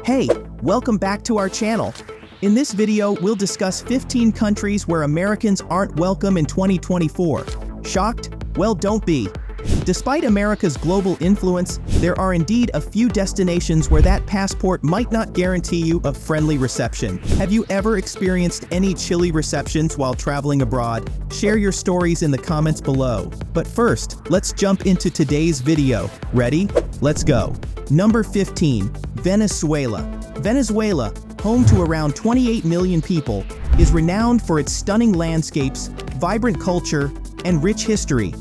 Hey, welcome back to our channel. In this video, we'll discuss 15 countries where Americans aren't welcome in 2024. Shocked? Well, don't be. Despite America's global influence, there are indeed a few destinations where that passport might not guarantee you a friendly reception. Have you ever experienced any chilly receptions while traveling abroad? Share your stories in the comments below. But first, let's jump into today's video. Ready? Let's go. Number 15. Venezuela. Venezuela, home to around 28 million people, is renowned for its stunning landscapes, vibrant culture, and rich history.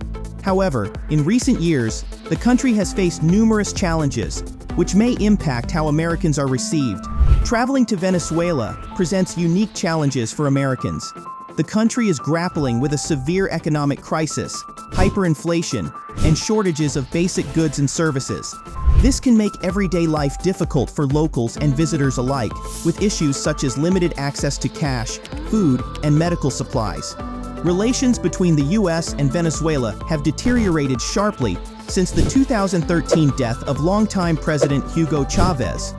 However, in recent years, the country has faced numerous challenges, which may impact how Americans are received. Traveling to Venezuela presents unique challenges for Americans. The country is grappling with a severe economic crisis, hyperinflation, and shortages of basic goods and services. This can make everyday life difficult for locals and visitors alike, with issues such as limited access to cash, food, and medical supplies. Relations between the U.S. and Venezuela have deteriorated sharply since the 2013 death of longtime President Hugo Chavez.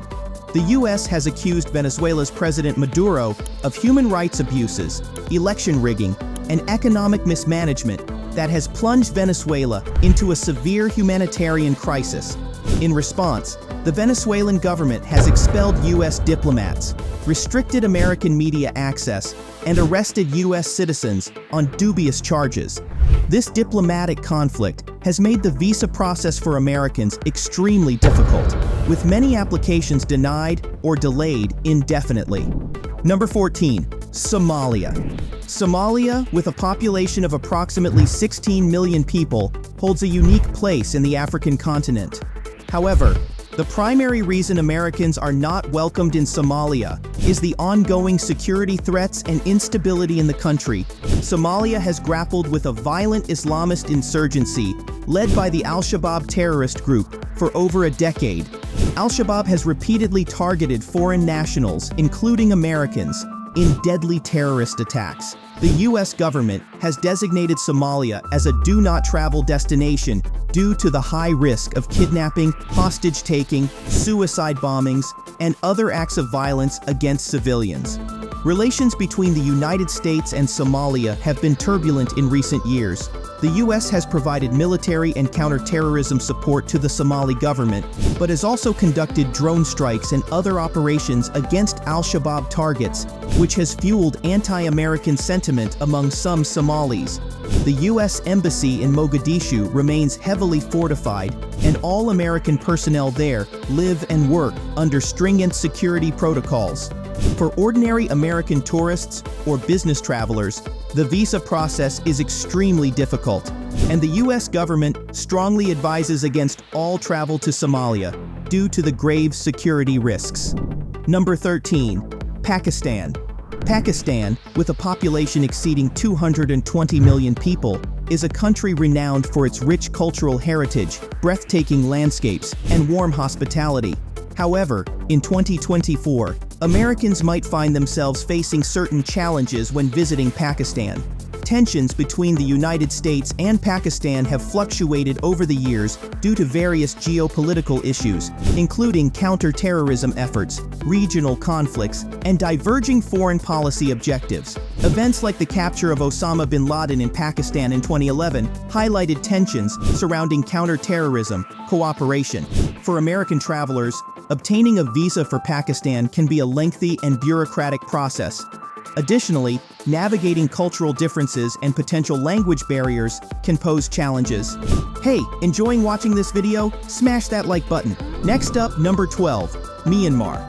The U.S. has accused Venezuela's President Maduro of human rights abuses, election rigging, and economic mismanagement that has plunged Venezuela into a severe humanitarian crisis. In response, the Venezuelan government has expelled U.S. diplomats, restricted American media access, and arrested U.S. citizens on dubious charges. This diplomatic conflict has made the visa process for Americans extremely difficult, with many applications denied or delayed indefinitely. Number 14. Somalia. Somalia, with a population of approximately 16 million people, holds a unique place in the African continent. However, the primary reason Americans are not welcomed in Somalia is the ongoing security threats and instability in the country. Somalia has grappled with a violent Islamist insurgency led by the Al-Shabaab terrorist group for over a decade. Al-Shabaab has repeatedly targeted foreign nationals, including Americans, in deadly terrorist attacks. The U.S. government has designated Somalia as a do-not-travel destination due to the high risk of kidnapping, hostage-taking, suicide bombings, and other acts of violence against civilians. Relations between the United States and Somalia have been turbulent in recent years. The U.S. has provided military and counterterrorism support to the Somali government, but has also conducted drone strikes and other operations against Al-Shabaab targets, which has fueled anti-American sentiment among some Somalis. The U.S. Embassy in Mogadishu remains heavily fortified, and all American personnel there live and work under stringent security protocols. For ordinary American tourists or business travelers, the visa process is extremely difficult, and the U.S. government strongly advises against all travel to Somalia due to the grave security risks. Number 13. Pakistan. Pakistan, with a population exceeding 220 million people, is a country renowned for its rich cultural heritage, breathtaking landscapes, and warm hospitality. However, in 2024, Americans might find themselves facing certain challenges when visiting Pakistan. Tensions between the United States and Pakistan have fluctuated over the years due to various geopolitical issues, including counter-terrorism efforts, regional conflicts, and diverging foreign policy objectives. Events like the capture of Osama bin Laden in Pakistan in 2011 highlighted tensions surrounding counter-terrorism cooperation. For American travelers, obtaining a visa for Pakistan can be a lengthy and bureaucratic process. Additionally, navigating cultural differences and potential language barriers can pose challenges. Hey, enjoying watching this video? Smash that like button. Next up, number 12, Myanmar.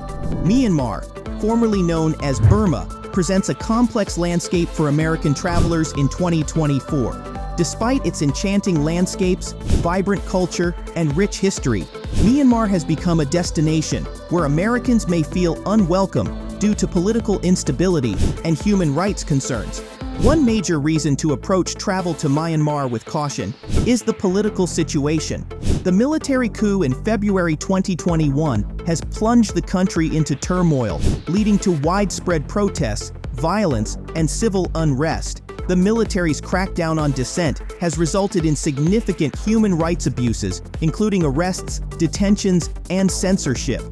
Myanmar, formerly known as Burma, presents a complex landscape for American travelers in 2024. Despite its enchanting landscapes, vibrant culture, and rich history, Myanmar has become a destination where Americans may feel unwelcome due to political instability and human rights concerns. One major reason to approach travel to Myanmar with caution is the political situation. The military coup in February 2021 has plunged the country into turmoil, leading to widespread protests, violence, and civil unrest. The military's crackdown on dissent has resulted in significant human rights abuses, including arrests, detentions, and censorship.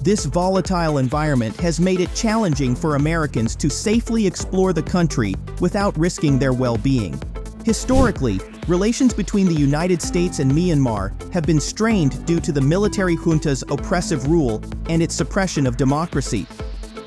This volatile environment has made it challenging for Americans to safely explore the country without risking their well-being. Historically, relations between the United States and Myanmar have been strained due to the military junta's oppressive rule and its suppression of democracy.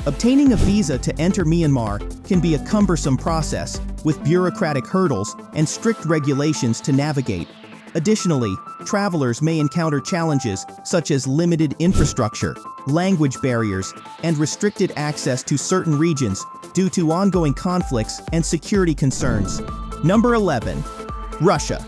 Obtaining a visa to enter Myanmar can be a cumbersome process, with bureaucratic hurdles and strict regulations to navigate. Additionally, travelers may encounter challenges such as limited infrastructure, language barriers, and restricted access to certain regions due to ongoing conflicts and security concerns. Number 11. Russia.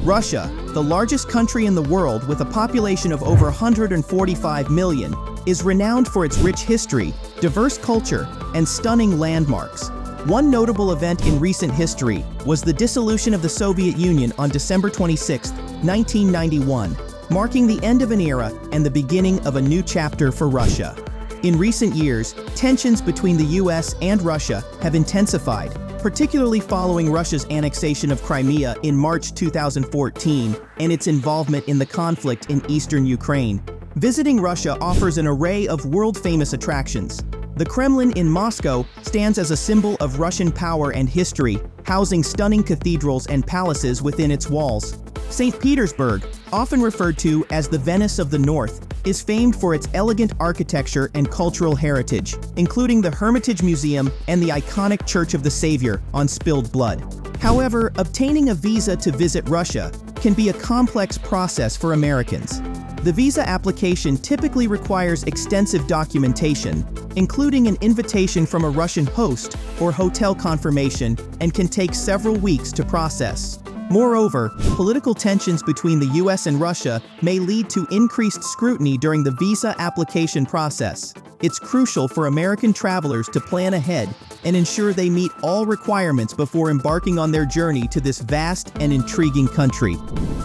Russia, the largest country in the world with a population of over 145 million, is renowned for its rich history, diverse culture, and stunning landmarks. One notable event in recent history was the dissolution of the Soviet Union on December 26, 1991, marking the end of an era and the beginning of a new chapter for Russia. In recent years, tensions between the US and Russia have intensified, particularly following Russia's annexation of Crimea in March 2014 and its involvement in the conflict in eastern Ukraine. Visiting Russia offers an array of world-famous attractions. The Kremlin in Moscow stands as a symbol of Russian power and history, housing stunning cathedrals and palaces within its walls. St. Petersburg, often referred to as the Venice of the North, is famed for its elegant architecture and cultural heritage, including the Hermitage Museum and the iconic Church of the Savior on Spilled Blood. However, obtaining a visa to visit Russia can be a complex process for Americans. The visa application typically requires extensive documentation, including an invitation from a Russian host or hotel confirmation, and can take several weeks to process. Moreover, political tensions between the US and Russia may lead to increased scrutiny during the visa application process. It's crucial for American travelers to plan ahead and ensure they meet all requirements before embarking on their journey to this vast and intriguing country.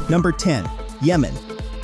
Number 10. Yemen.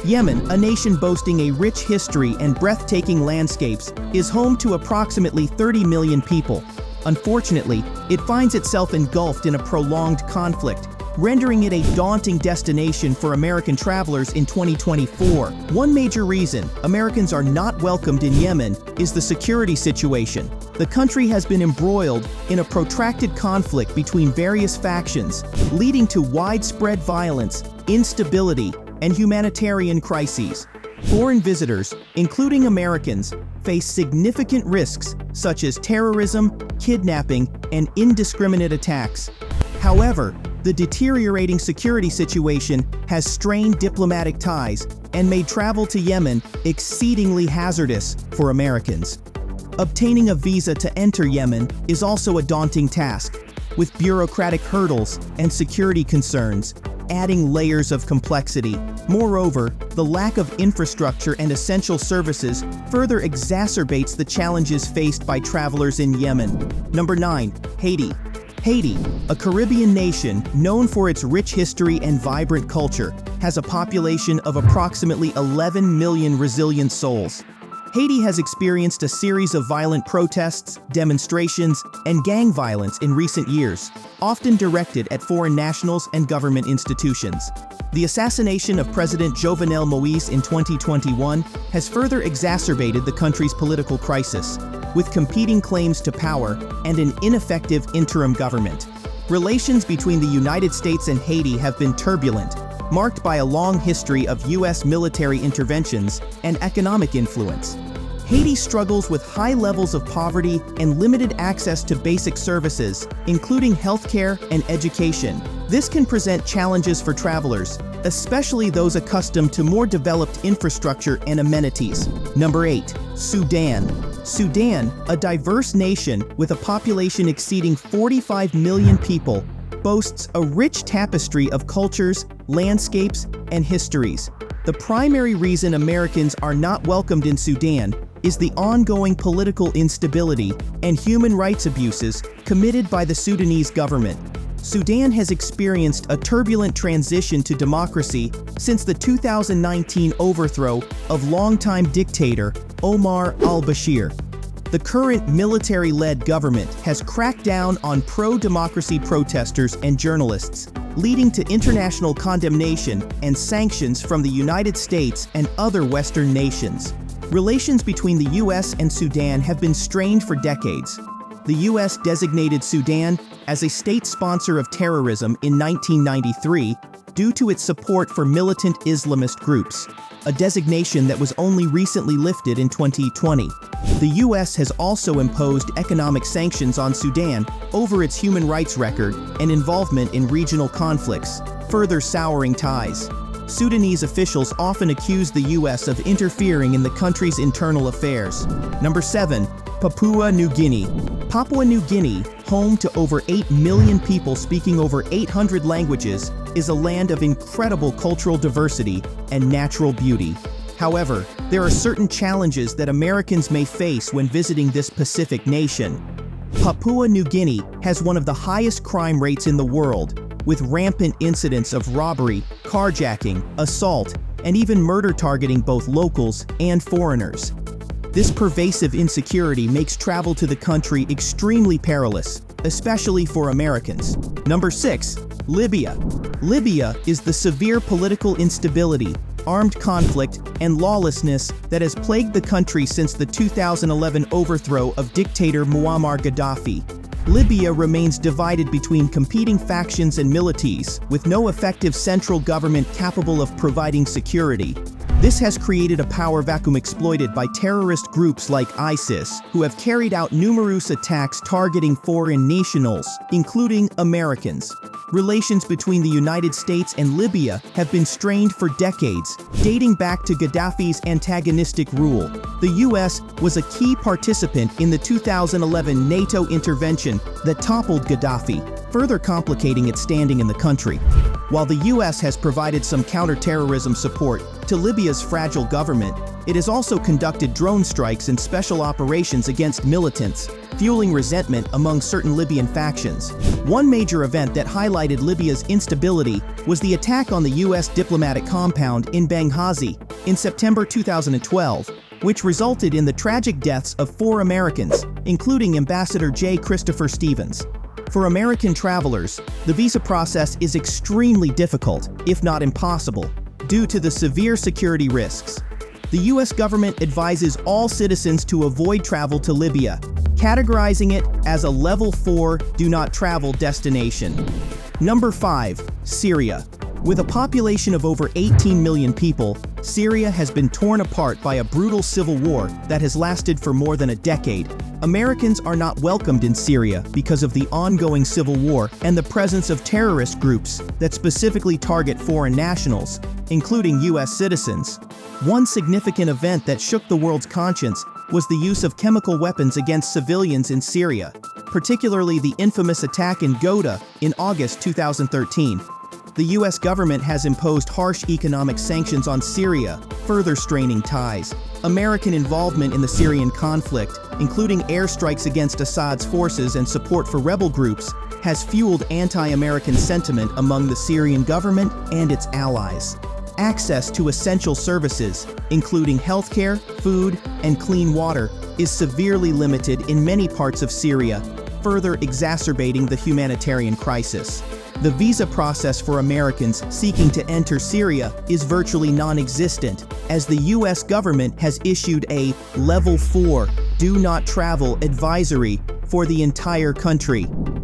Yemen, a nation boasting a rich history and breathtaking landscapes, is home to approximately 30 million people. Unfortunately, it finds itself engulfed in a prolonged conflict, rendering it a daunting destination for American travelers in 2024. One major reason Americans are not welcomed in Yemen is the security situation. The country has been embroiled in a protracted conflict between various factions, leading to widespread violence, instability, and humanitarian crises. Foreign visitors, including Americans, face significant risks such as terrorism, kidnapping, and indiscriminate attacks. However, the deteriorating security situation has strained diplomatic ties and made travel to Yemen exceedingly hazardous for Americans. Obtaining a visa to enter Yemen is also a daunting task, with bureaucratic hurdles and security concerns adding layers of complexity. Moreover, the lack of infrastructure and essential services further exacerbates the challenges faced by travelers in Yemen. Number 9. Haiti. Haiti, a Caribbean nation known for its rich history and vibrant culture, has a population of approximately 11 million resilient souls. Haiti has experienced a series of violent protests, demonstrations, and gang violence in recent years, often directed at foreign nationals and government institutions. The assassination of President Jovenel Moïse in 2021 has further exacerbated the country's political crisis, with competing claims to power and an ineffective interim government. Relations between the United States and Haiti have been turbulent, marked by a long history of U.S. military interventions and economic influence. Haiti struggles with high levels of poverty and limited access to basic services, including healthcare and education. This can present challenges for travelers, especially those accustomed to more developed infrastructure and amenities. Number 8. Sudan. Sudan, a diverse nation with a population exceeding 45 million people, boasts a rich tapestry of cultures, landscapes, and histories. The primary reason Americans are not welcomed in Sudan is the ongoing political instability and human rights abuses committed by the Sudanese government. Sudan has experienced a turbulent transition to democracy since the 2019 overthrow of longtime dictator Omar al-Bashir. The current military-led government has cracked down on pro-democracy protesters and journalists, leading to international condemnation and sanctions from the United States and other Western nations. Relations between the U.S. and Sudan have been strained for decades. The U.S. designated Sudan as a state sponsor of terrorism in 1993 due to its support for militant Islamist groups, a designation that was only recently lifted in 2020. The U.S. has also imposed economic sanctions on Sudan over its human rights record and involvement in regional conflicts, further souring ties. Sudanese officials often accuse the U.S. of interfering in the country's internal affairs. Number 7. Papua New Guinea. Papua New Guinea, home to over 8 million people speaking over 800 languages, is a land of incredible cultural diversity and natural beauty. However, there are certain challenges that Americans may face when visiting this Pacific nation. Papua New Guinea has one of the highest crime rates in the world, with rampant incidents of robbery, carjacking, assault, and even murder targeting both locals and foreigners. This pervasive insecurity makes travel to the country extremely perilous, especially for Americans. Number 6. Libya. Libya is the severe political instability, armed conflict, and lawlessness that has plagued the country since the 2011 overthrow of dictator Muammar Gaddafi. Libya remains divided between competing factions and militias, with no effective central government capable of providing security. This has created a power vacuum exploited by terrorist groups like ISIS, who have carried out numerous attacks targeting foreign nationals, including Americans. Relations between the United States and Libya have been strained for decades, dating back to Gaddafi's antagonistic rule. The U.S. was a key participant in the 2011 NATO intervention that toppled Gaddafi, further complicating its standing in the country. While the U.S. has provided some counterterrorism support to Libya's fragile government, it has also conducted drone strikes and special operations against militants, fueling resentment among certain Libyan factions. One major event that highlighted Libya's instability was the attack on the U.S. diplomatic compound in Benghazi in September 2012, which resulted in the tragic deaths of 4 Americans, including Ambassador J. Christopher Stevens. For American travelers, the visa process is extremely difficult, if not impossible, due to the severe security risks. The U.S. government advises all citizens to avoid travel to Libya, categorizing it as a Level 4 do not travel destination. Number 5. Syria. With a population of over 18 million people, Syria has been torn apart by a brutal civil war that has lasted for more than a decade. Americans are not welcomed in Syria because of the ongoing civil war and the presence of terrorist groups that specifically target foreign nationals, including U.S. citizens. One significant event that shook the world's conscience was the use of chemical weapons against civilians in Syria, particularly the infamous attack in Ghouta in August 2013. The U.S. government has imposed harsh economic sanctions on Syria, further straining ties. American involvement in the Syrian conflict, including airstrikes against Assad's forces and support for rebel groups, has fueled anti-American sentiment among the Syrian government and its allies. Access to essential services, including healthcare, food, and clean water, is severely limited in many parts of Syria, further exacerbating the humanitarian crisis. The visa process for Americans seeking to enter Syria is virtually non-existent, as the U.S. government has issued a Level 4 do not travel advisory for the entire country.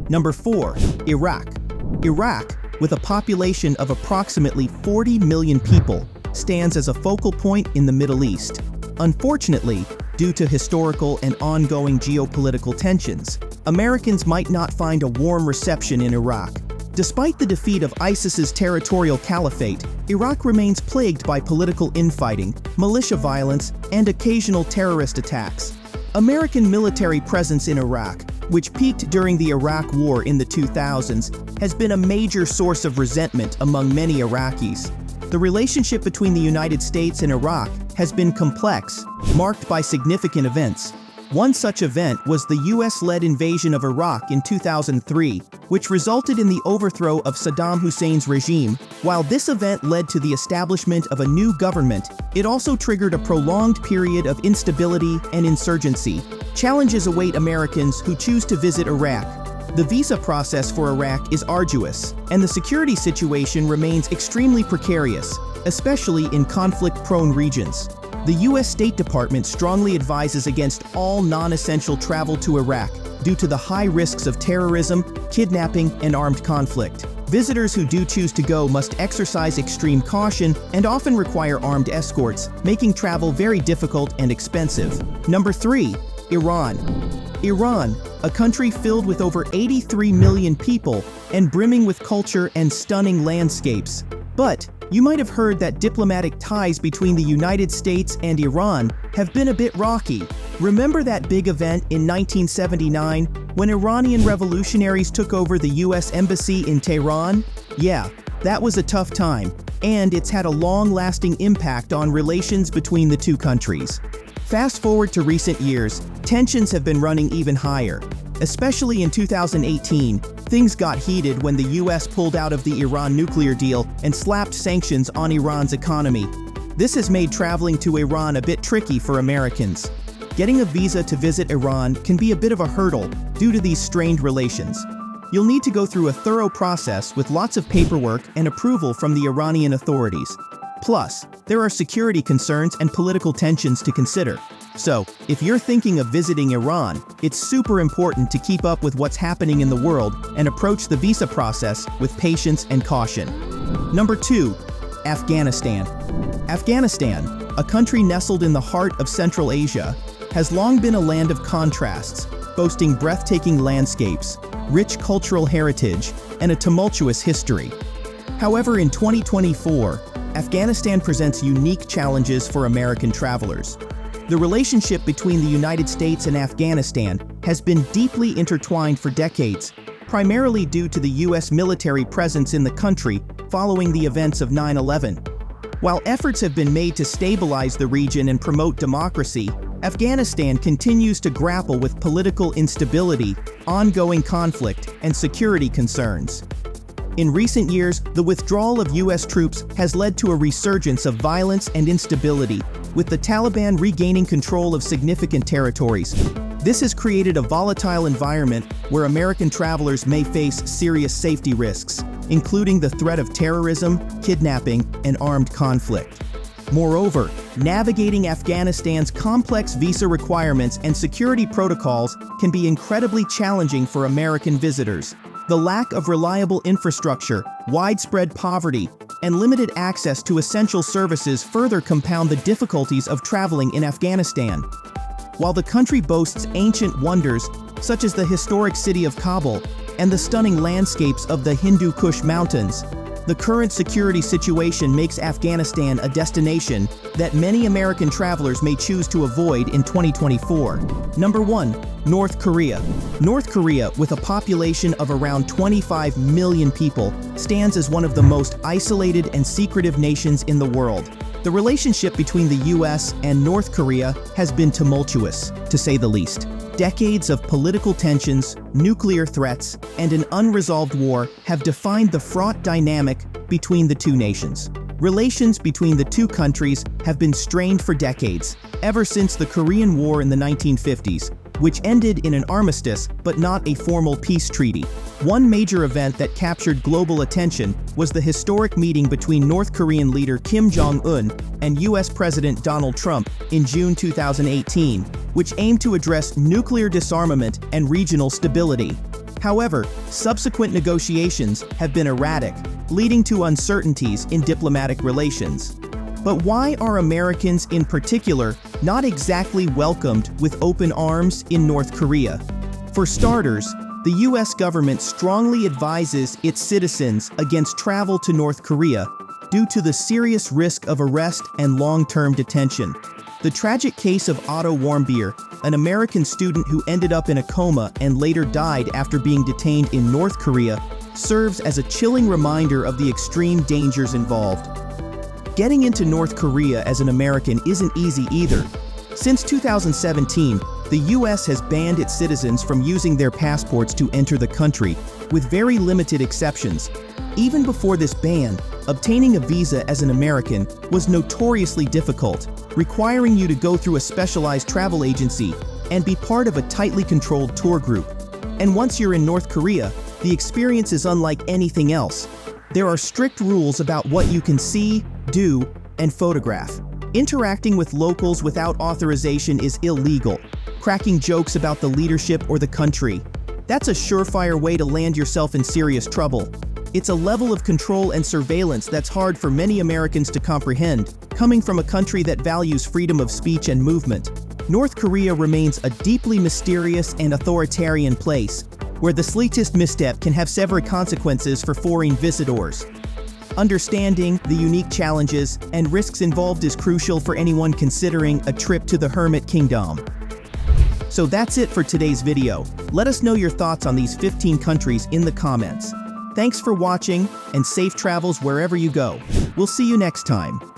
Number 4. Iraq. Iraq, with a population of approximately 40 million people, stands as a focal point in the Middle East. Unfortunately, due to historical and ongoing geopolitical tensions, Americans might not find a warm reception in Iraq. Despite the defeat of ISIS's territorial caliphate, Iraq remains plagued by political infighting, militia violence, and occasional terrorist attacks. American military presence in Iraq, which peaked during the Iraq War in the 2000s, has been a major source of resentment among many Iraqis. The relationship between the United States and Iraq has been complex, marked by significant events. One such event was the US-led invasion of Iraq in 2003, which resulted in the overthrow of Saddam Hussein's regime. While this event led to the establishment of a new government, it also triggered a prolonged period of instability and insurgency. Challenges await Americans who choose to visit Iraq. The visa process for Iraq is arduous, and the security situation remains extremely precarious, especially in conflict-prone regions. The U.S. State Department strongly advises against all non-essential travel to Iraq due to the high risks of terrorism, kidnapping, and armed conflict. Visitors who do choose to go must exercise extreme caution and often require armed escorts, making travel very difficult and expensive. Number 3. Iran. Iran, a country filled with over 83 million people and brimming with culture and stunning landscapes. But you might have heard that diplomatic ties between the United States and Iran have been a bit rocky. Remember that big event in 1979 when Iranian revolutionaries took over the US embassy in Tehran? Yeah, that was a tough time, and it's had a long-lasting impact on relations between the two countries. Fast forward to recent years, tensions have been running even higher. Especially in 2018, things got heated when the US pulled out of the Iran nuclear deal and slapped sanctions on Iran's economy. This has made traveling to Iran a bit tricky for Americans. Getting a visa to visit Iran can be a bit of a hurdle due to these strained relations. You'll need to go through a thorough process with lots of paperwork and approval from the Iranian authorities. Plus, there are security concerns and political tensions to consider. So, if you're thinking of visiting Iran, it's super important to keep up with what's happening in the world and approach the visa process with patience and caution. Number 2. Afghanistan. Afghanistan, a country nestled in the heart of Central Asia, has long been a land of contrasts, boasting breathtaking landscapes, rich cultural heritage, and a tumultuous history. However, in 2024, Afghanistan presents unique challenges for American travelers. The relationship between the United States and Afghanistan has been deeply intertwined for decades, primarily due to the U.S. military presence in the country following the events of 9/11. While efforts have been made to stabilize the region and promote democracy, Afghanistan continues to grapple with political instability, ongoing conflict, and security concerns. In recent years, the withdrawal of U.S. troops has led to a resurgence of violence and instability, with the Taliban regaining control of significant territories. This has created a volatile environment where American travelers may face serious safety risks, including the threat of terrorism, kidnapping, and armed conflict. Moreover, navigating Afghanistan's complex visa requirements and security protocols can be incredibly challenging for American visitors. The lack of reliable infrastructure, widespread poverty, and limited access to essential services further compound the difficulties of traveling in Afghanistan. While the country boasts ancient wonders, such as the historic city of Kabul and the stunning landscapes of the Hindu Kush Mountains, the current security situation makes Afghanistan a destination that many American travelers may choose to avoid in 2024. Number 1. North Korea. North Korea, with a population of around 25 million people, stands as one of the most isolated and secretive nations in the world. The relationship between the US and North Korea has been tumultuous, to say the least. Decades of political tensions, nuclear threats, and an unresolved war have defined the fraught dynamic between the two nations. Relations between the two countries have been strained for decades, ever since the Korean War in the 1950s, which ended in an armistice but not a formal peace treaty. One major event that captured global attention was the historic meeting between North Korean leader Kim Jong-un and US President Donald Trump in June 2018, which aimed to address nuclear disarmament and regional stability. However, subsequent negotiations have been erratic, leading to uncertainties in diplomatic relations. But why are Americans in particular not exactly welcomed with open arms in North Korea? For starters, the US government strongly advises its citizens against travel to North Korea due to the serious risk of arrest and long-term detention. The tragic case of Otto Warmbier, an American student who ended up in a coma and later died after being detained in North Korea, serves as a chilling reminder of the extreme dangers involved. Getting into North Korea as an American isn't easy either. Since 2017, The US has banned its citizens from using their passports to enter the country, with very limited exceptions. Even before this ban, obtaining a visa as an American was notoriously difficult, requiring you to go through a specialized travel agency and be part of a tightly controlled tour group. And once you're in North Korea, the experience is unlike anything else. There are strict rules about what you can see, do, and photograph. Interacting with locals without authorization is illegal. Cracking jokes about the leadership or the country, that's a surefire way to land yourself in serious trouble. It's a level of control and surveillance that's hard for many Americans to comprehend, coming from a country that values freedom of speech and movement. North Korea remains a deeply mysterious and authoritarian place, where the slightest misstep can have severe consequences for foreign visitors. Understanding the unique challenges and risks involved is crucial for anyone considering a trip to the Hermit Kingdom. So that's it for today's video. Let us know your thoughts on these 15 countries in the comments. Thanks for watching, and safe travels wherever you go. We'll see you next time.